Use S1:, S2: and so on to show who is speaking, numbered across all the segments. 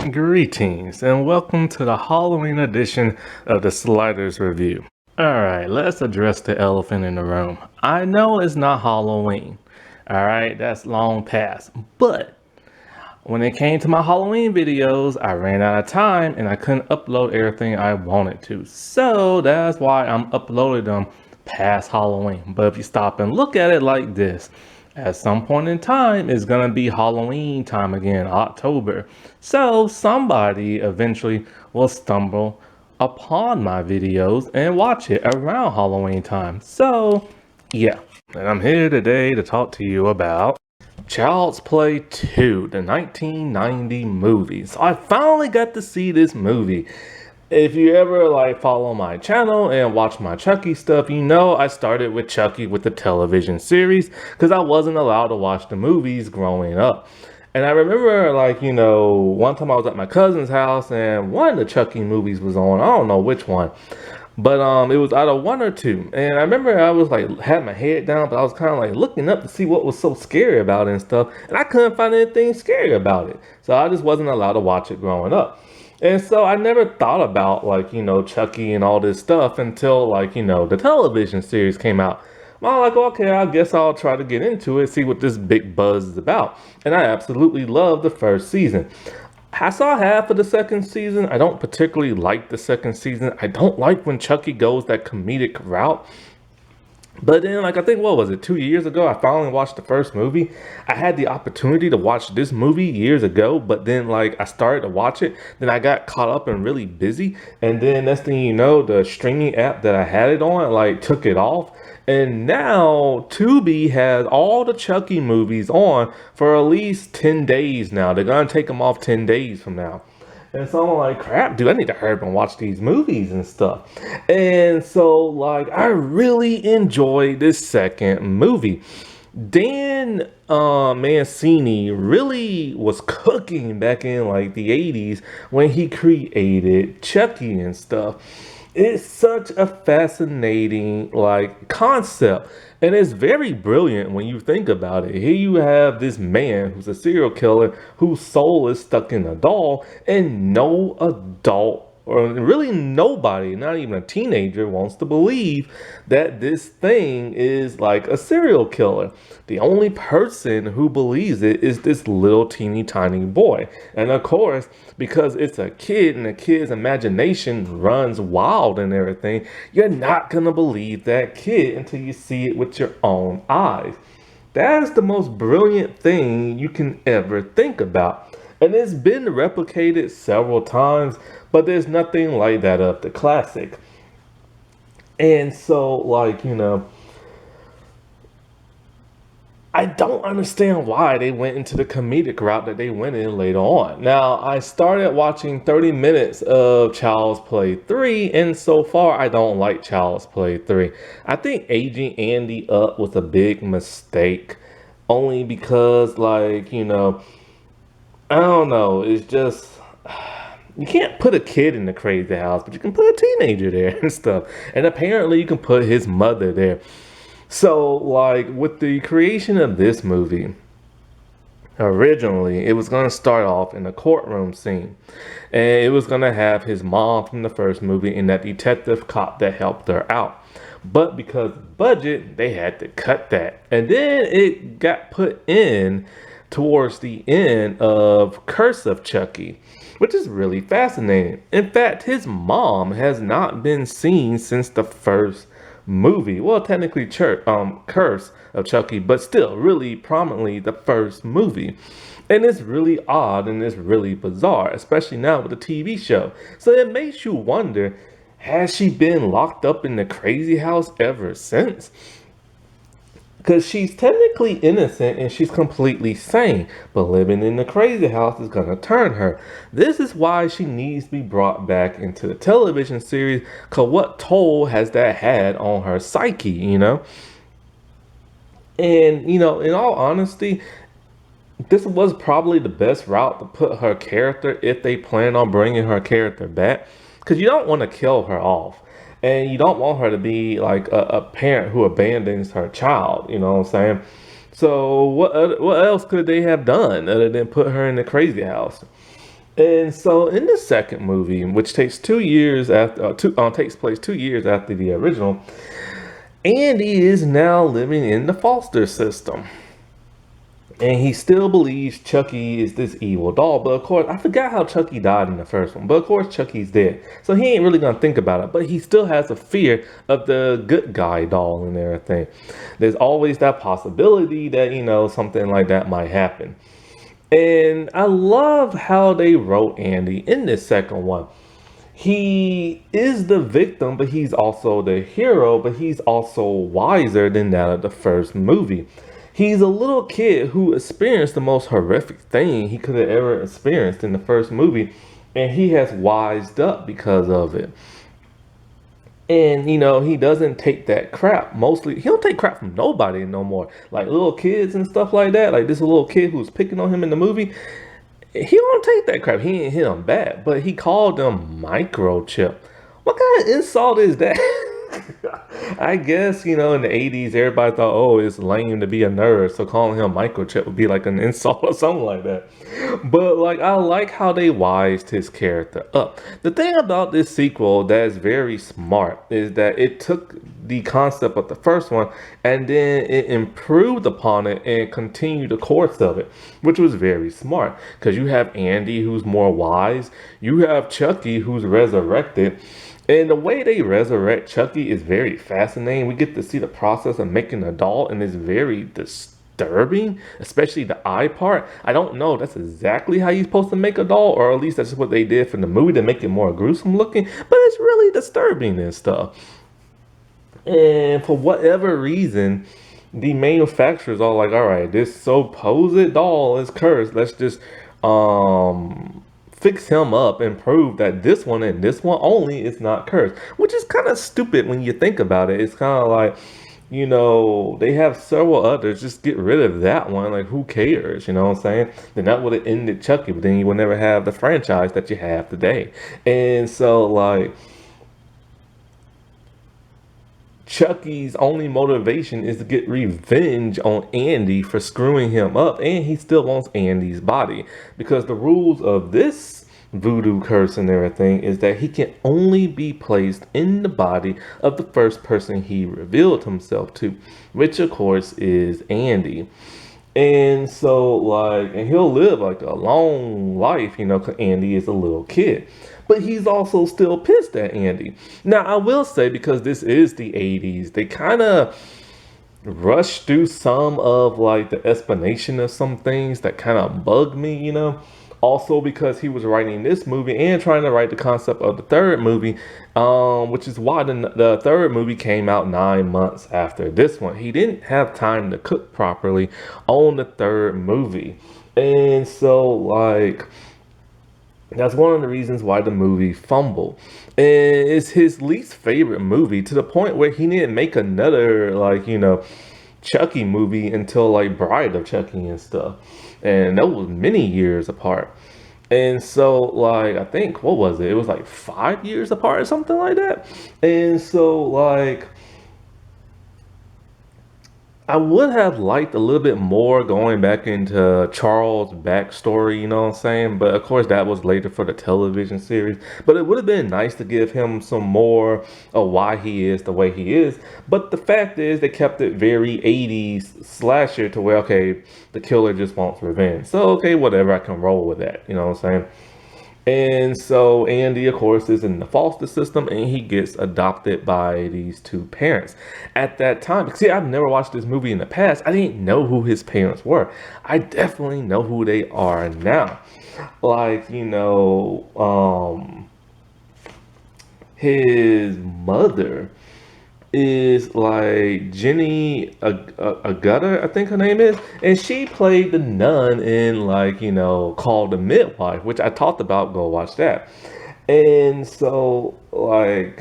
S1: Greetings and welcome to the Halloween edition of the Sliders Review. Alright, let's address the elephant in the room. I know it's not Halloween. Alright, that's long past. But when it came to my Halloween videos, I ran out of time and I couldn't upload everything I wanted to. So that's why I'm uploading them past Halloween. But if you stop and look at it like this, at some point in time, it's gonna be Halloween time again, October. So somebody eventually will stumble upon my videos and watch it around Halloween time. So yeah, and I'm here today to talk to you about Child's Play 2, the 1990 movie. So I finally got to see this movie. If you ever follow my channel and watch my Chucky stuff, you know I started with Chucky with the television series because I wasn't allowed to watch the movies growing up. And I remember one time I was at my cousin's house and one of the Chucky movies was on. I don't know which one, but it was either one or two. And I remember I was had my head down, but I was kind of looking up to see what was so scary about it and stuff. And I couldn't find anything scary about it. So I just wasn't allowed to watch it growing up. And so I never thought about Chucky and all this stuff until the television series came out. I'm like, okay, I guess I'll try to get into it, see what this big buzz is about. And I absolutely loved the first season. I saw half of the second season. I don't particularly like the second season. I don't like when Chucky goes that comedic route. But then, I think, what was it, 2 years ago, I finally watched the first movie. I had the opportunity to watch this movie years ago, but then, I started to watch it. Then I got caught up and really busy. And then, next thing you know, the streaming app that I had it on, took it off. And now, Tubi has all the Chucky movies on for at least 10 days now. They're going to take them off 10 days from now. And so I'm like, crap, dude, I need to hurry up and watch these movies and stuff. And so, I really enjoyed this second movie. Dan Mancini really was cooking back in, the 80s when he created Chucky and stuff. It's such a fascinating, concept. And it's very brilliant when you think about it. Here you have this man who's a serial killer whose soul is stuck in a doll, and no adult, or really nobody, not even a teenager, wants to believe that this thing is a serial killer. The only person who believes it is this little teeny tiny boy. And of course, because it's a kid and a kid's imagination runs wild and everything, you're not gonna believe that kid until you see it with your own eyes. That is the most brilliant thing you can ever think about. And it's been replicated several times, but there's nothing like that of the classic. And so, I don't understand why they went into the comedic route that they went in later on. Now, I started watching 30 minutes of Child's Play 3, and so far, I don't like Child's Play 3. I think aging Andy up was a big mistake, only because, I don't know, it's just, you can't put a kid in the crazy house, but you can put a teenager there and stuff. And apparently you can put his mother there. So, with the creation of this movie, originally, it was going to start off in a courtroom scene. And it was going to have his mom from the first movie and that detective cop that helped her out. But because of budget, they had to cut that. And then it got put in towards the end of Curse of Chucky, which is really fascinating. In fact, his mom has not been seen since the first movie. Well, technically Curse of Chucky, but still really prominently the first movie. And it's really odd and it's really bizarre, especially now with the TV show. So it makes you wonder, has she been locked up in the crazy house ever since? Because she's technically innocent and she's completely sane, but living in the crazy house is going to turn her. This is why she needs to be brought back into the television series, because what toll has that had on her psyche, And, in all honesty, this was probably the best route to put her character if they plan on bringing her character back, because you don't want to kill her off. And you don't want her to be a parent who abandons her child, you know what I'm saying? So what else could they have done other than put her in the crazy house? And so in the second movie, which takes 2 years after takes place 2 years after the original, Andy is now living in the foster system. And he still believes Chucky is this evil doll. But of course, I forgot how Chucky died in the first one. But of course, Chucky's dead. So he ain't really going to think about it. But he still has a fear of the good guy doll and everything. There's always that possibility that, something like that might happen. And I love how they wrote Andy in this second one. He is the victim, but he's also the hero, but he's also wiser than that of the first movie. He's a little kid who experienced the most horrific thing he could have ever experienced in the first movie, and he has wised up because of it. And he doesn't take that crap. Mostly, he don't take crap from nobody no more. Like little kids and stuff like that. Like this little kid who's picking on him in the movie. He don't take that crap. He ain't hit him back. But he called them microchip. What kind of insult is that? I guess, in the 80s, everybody thought, oh, it's lame to be a nerd. So calling him microchip would be like an insult or something like that. But, I like how they wised his character up. The thing about this sequel that's very smart is that it took the concept of the first one and then it improved upon it and continued the course of it, which was very smart. Because you have Andy, who's more wise. You have Chucky, who's resurrected. And the way they resurrect Chucky is very fascinating. We get to see the process of making a doll, and it's very disturbing, especially the eye part. I don't know if that's exactly how you're supposed to make a doll, or at least that's what they did for the movie to make it more gruesome looking, but it's really disturbing and stuff. And for whatever reason, the manufacturers are like, all right, this supposed doll is cursed. Let's just fix him up and prove that this one and this one only is not cursed, which is kind of stupid when you think about it. It's kind of like, they have several others. Just get rid of that one. Like, who cares? You know what I'm saying? Then that would have ended Chucky, but then you would never have the franchise that you have today. And so, Chucky's only motivation is to get revenge on Andy for screwing him up, and he still wants Andy's body because the rules of this voodoo curse and everything is that he can only be placed in the body of the first person he revealed himself to, which of course is Andy. And so, and he'll live a long life, 'cause Andy is a little kid. But he's also still pissed at Andy. Now, I will say, because this is the 80s, they kind of rushed through some of, the explanation of some things that kind of bugged me. Also because he was writing this movie and trying to write the concept of the third movie, which is why the third movie came out 9 months after this one. He didn't have time to cook properly on the third movie. And so, that's one of the reasons why the movie fumbled. And it's his least favorite movie to the point where he didn't make another, Chucky movie until, Bride of Chucky and stuff. And that was many years apart. And so, I think, what was it? It was 5 years apart or something like that. And so, I would have liked a little bit more going back into Charles' backstory, you know what I'm saying? But of course, that was later for the television series. But it would have been nice to give him some more of why he is the way he is. But the fact is, they kept it very 80s slasher to where, okay, the killer just wants revenge. So, okay, whatever, I can roll with that, you know what I'm saying? And so Andy, of course, is in the foster system and he gets adopted by these two parents. At that time, see, I've never watched this movie in the past. I didn't know who his parents were. I definitely know who they are now. His mother is Jenny Agutter, I think her name is, and she played the nun in called the Midwife, which I talked about. Go watch that. And so I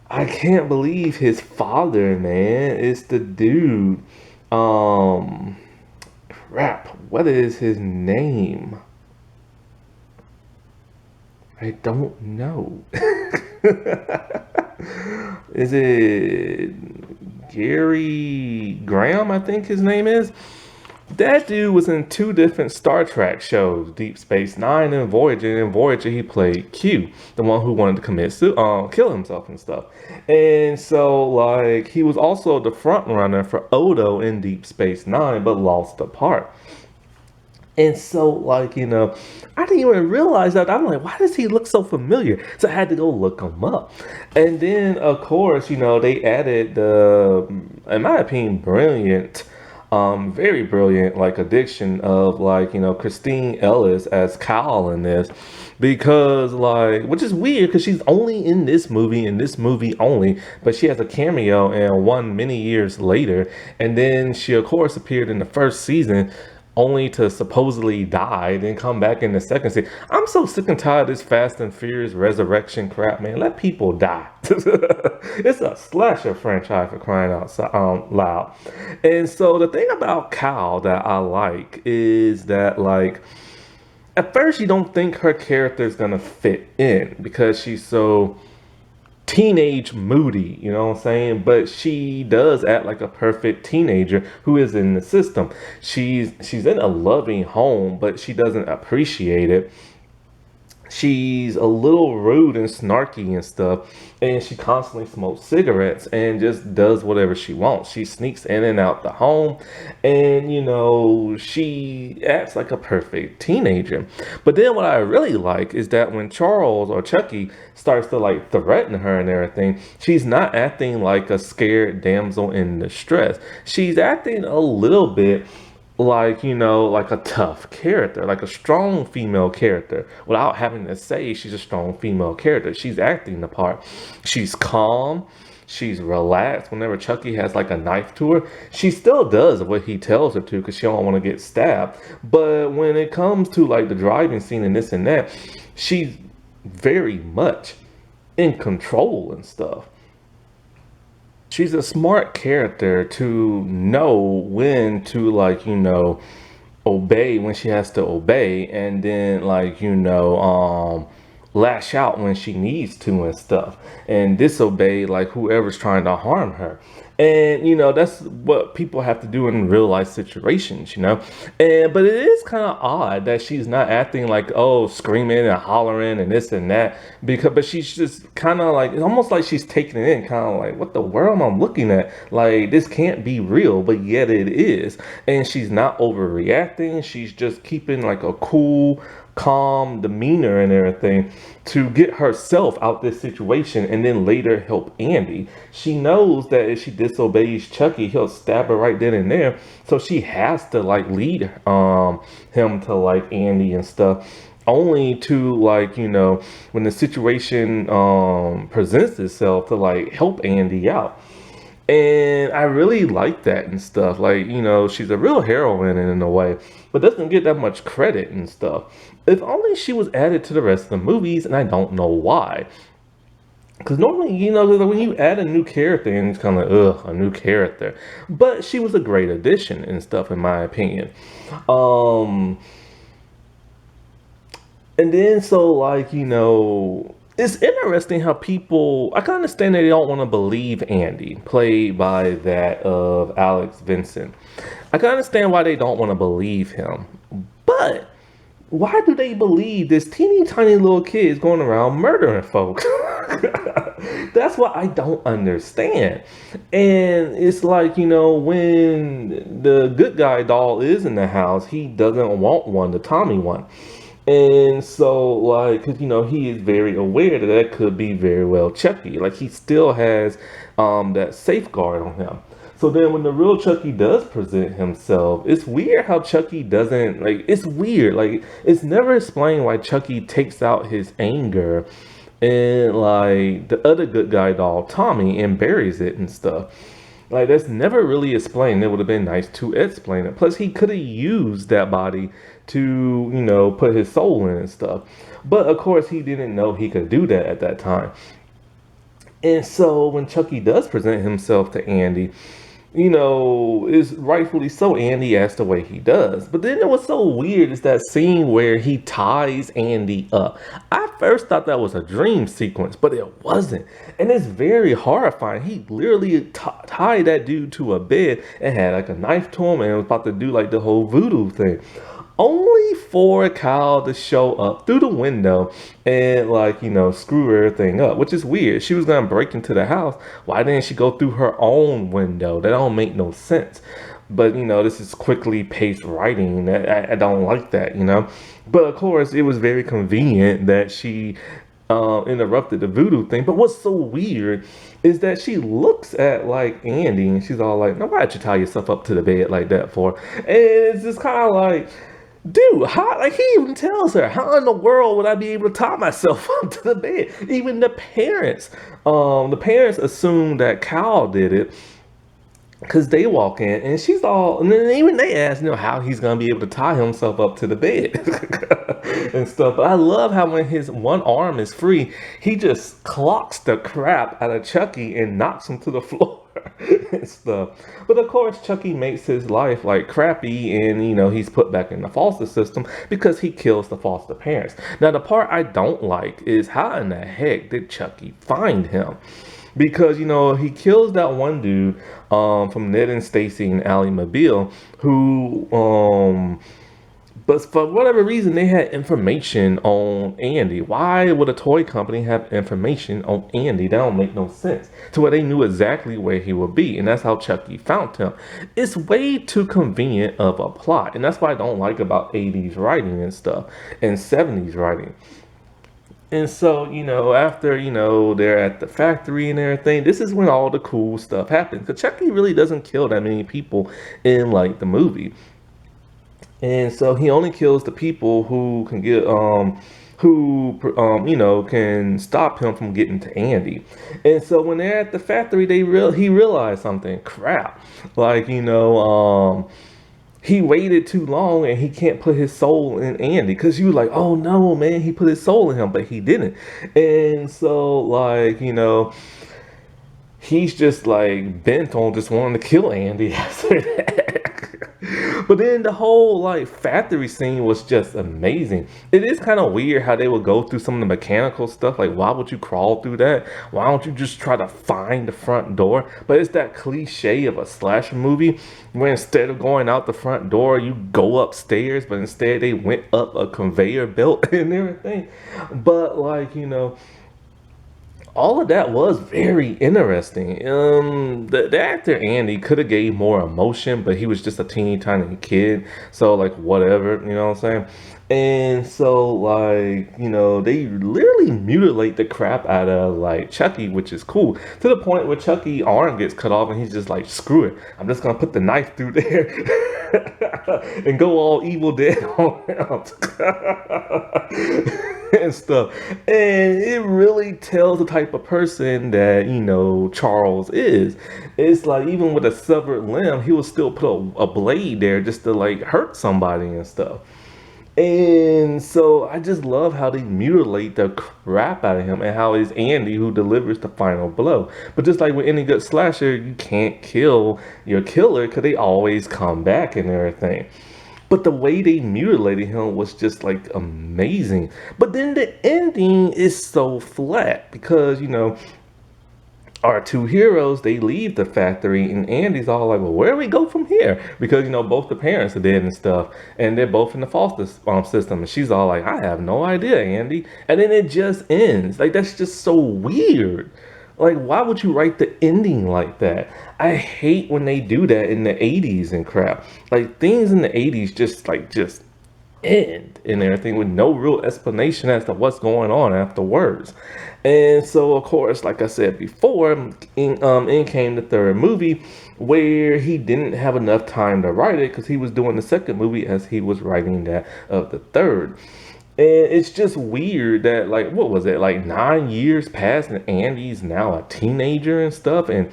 S1: can't believe his father, man, is the dude. Crap, what is his name? I don't know. Is it Gary Graham? I think his name is. That dude was in two different Star Trek shows, Deep Space Nine and Voyager. In Voyager, he played Q, the one who wanted to kill himself and stuff. And so, like, he was also the front runner for Odo in Deep Space Nine, but lost the part. And so, like, I didn't even realize that. I'm like, why does he look so familiar? So I had to go look him up. And then, of course, they added the, in my opinion, brilliant, very brilliant, like, addiction of, like, Christine Ellis as Kyle in this. Because, like, which is weird because she's only in this movie only, but she has a cameo in one many years later. And then she, of course, appeared in the first season only to supposedly die, then come back in the second season. I'm so sick and tired of this Fast and Furious resurrection crap, man. Let people die. It's a slasher franchise for crying out loud. And so the thing about Cal that I like is that, like, at first you don't think her character is gonna fit in because she's so teenage moody, you know what I'm saying? But she does act like a perfect teenager who is in the system. She's in a loving home, but she doesn't appreciate it. She's a little rude and snarky and stuff, and she constantly smokes cigarettes and just does whatever she wants. She sneaks in and out the home, and she acts like a perfect teenager. But then what I really like is that when Charles or Chucky starts to, like, threaten her and everything, she's not acting like a scared damsel in distress. She's acting a little bit like, like a tough character, like a strong female character, without having to say she's a strong female character. She's acting the part. She's calm. She's relaxed. Whenever Chucky has, like, a knife to her, she still does what he tells her to because she don't want to get stabbed. But when it comes to, like, the driving scene and this and that, she's very much in control and stuff. She's a smart character to know when to, like, obey when she has to obey, and then, like, lash out when she needs to and stuff, and disobey, like, whoever's trying to harm her. And that's what people have to do in real life situations, and but it is kind of odd that she's not acting like, oh, screaming and hollering and this and that, but she's just kind of like, it's almost like she's taking it in, kind of like, what the world am I looking at? Like, this can't be real, but yet it is. And she's not overreacting. She's just keeping, like, a cool, calm demeanor and everything to get herself out this situation and then later help Andy. She knows that if she disobeys Chucky, he'll stab her right then and there. So she has to, like, lead him to, like, Andy and stuff, only to, like, when the situation presents itself, to, like, help Andy out. And I really like that and stuff. Like, she's a real heroine in a way, but doesn't get that much credit and stuff. If only she was added to the rest of the movies, and I don't know why. Because normally, when you add a new character, and it's kind of like, ugh, a new character. But she was a great addition and stuff, in my opinion. And then, so, like, it's interesting how people, I can understand that they don't want to believe Andy, played by that of Alex Vincent. I can understand why they don't want to believe him. But why do they believe this teeny tiny little kid is going around murdering folks? That's what I don't understand. And it's like, when the good guy doll is in the house, he doesn't want one, the Tommy one. And so, like, because, he is very aware that that could be very well Chucky. Like, he still has that safeguard on him. So then when the real Chucky does present himself, it's weird how Chucky doesn't, like, it's weird. Like, it's never explained why Chucky takes out his anger and, like, the other good guy doll, Tommy, and buries it and stuff. Like, that's never really explained. It would have been nice to explain it. Plus, he could have used that body to, put his soul in and stuff. But, of course, he didn't know he could do that at that time. And so, when Chucky does present himself to Andy, is rightfully so. Andy acts the way he does. But then what's so weird is that scene where he ties Andy up. I first thought that was a dream sequence, but it wasn't. And it's very horrifying. He literally tied that dude to a bed and had like a knife to him and was about to do like the whole voodoo thing, only for Kyle to show up through the window and like, screw everything up, which is weird. She was gonna break into the house. Why didn't she go through her own window? That don't make no sense. But this is quickly paced writing. I don't like that. But of course, it was very convenient that she interrupted the voodoo thing. But what's so weird is that she looks at like Andy and she's all like, "No, why'd you tie yourself up to the bed like that for?" And it's just kind of like, dude, how, like, he even tells her, how in the world would I be able to tie myself up to the bed? Even the parents assume that Kyle did it because they walk in and she's all, and then even they ask, how he's gonna be able to tie himself up to the bed and stuff. But I love how when his one arm is free, he just clocks the crap out of Chucky and knocks him to the floor. And stuff. But of course, Chucky makes his life like crappy, and he's put back in the foster system because he kills the foster parents. Now, the part I don't like is how in the heck did Chucky find him? Because he kills that one dude from Ned and Stacy and Ally Mobile, who but for whatever reason, they had information on Andy. Why would a toy company have information on Andy? That don't make no sense. To where they knew exactly where he would be. And that's how Chucky found him. It's way too convenient of a plot. And that's what I don't like about 80s writing and stuff. And 70s writing. And so, after, they're at the factory and everything, this is when all the cool stuff happens. Because Chucky really doesn't kill that many people in, like, the movie. And so he only kills the people who can can stop him from getting to Andy. And so when they're at the factory, he realized something. Crap, like he waited too long and he can't put his soul in Andy, because you were like, oh no, man, he put his soul in him, but he didn't. And so like he's just like bent on just wanting to kill Andy after that. But then the whole like factory scene was just amazing. It is kind of weird how they would go through some of the mechanical stuff. Like, why would you crawl through that? Why don't you just try to find the front door? But it's that cliche of a slasher movie where instead of going out the front door, you go upstairs, but instead they went up a conveyor belt and everything. But like, all of that was very interesting. The actor Andy could have gave more emotion, but he was just a teeny tiny kid, so like whatever, you know what I'm saying? And so like they literally mutilate the crap out of like Chucky, which is cool, to the point where Chucky arm gets cut off and he's just like, screw it, I'm just gonna put the knife through there and go all Evil Dead on out. And stuff. And it really tells the type of person that, Charles is. It's like, even with a severed limb, he will still put a blade there just to like hurt somebody and stuff. And so I just love how they mutilate the crap out of him, and how it's Andy who delivers the final blow. But just like with any good slasher, you can't kill your killer because they always come back and everything. But the way they mutilated him was just like amazing. But then the ending is so flat because, our two heroes, they leave the factory and Andy's all like, well, where do we go from here? Because, both the parents are dead and stuff, and they're both in the foster system. And she's all like, I have no idea, Andy. And then it just ends. Like, that's just so weird. Like, why would you write the ending like that? I hate when they do that in the 80s and crap. Like, things in the 80s just end and everything with no real explanation as to what's going on afterwards. And so, of course, like I said before, in came the third movie, where he didn't have enough time to write it because he was doing the second movie as he was writing that of the third. And it's just weird that, like, what was it, like 9 years passed and Andy's now a teenager and stuff, and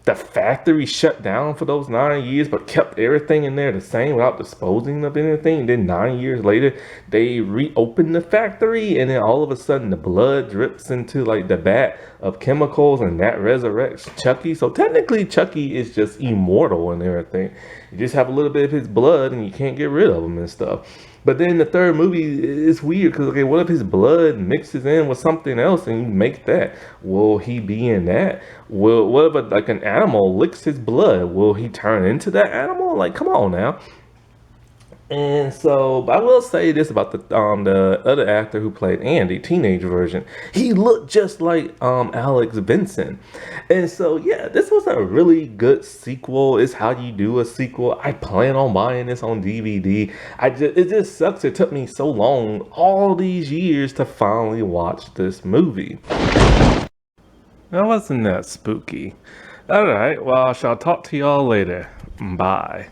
S1: the factory shut down for those 9 years, but kept everything in there the same without disposing of anything. And then 9 years later, they reopened the factory, and then all of a sudden, the blood drips into like the vat of chemicals, and that resurrects Chucky. So technically, Chucky is just immortal and everything. You just have a little bit of his blood, and you can't get rid of him and stuff. But then the third movie is weird because, okay, what if his blood mixes in with something else and you make that? Will he be in that? What if like an animal licks his blood? Will he turn into that animal? Like, come on now. And so, but I will say this about the other actor who played Andy, teenage version. He looked just like Alex Vincent. And so yeah, this was a really good sequel. It's how you do a sequel. I plan on buying this on DVD. It just sucks it took me so long, all these years, to finally watch this movie. That wasn't that spooky. Alright, well, I shall talk to y'all later. Bye.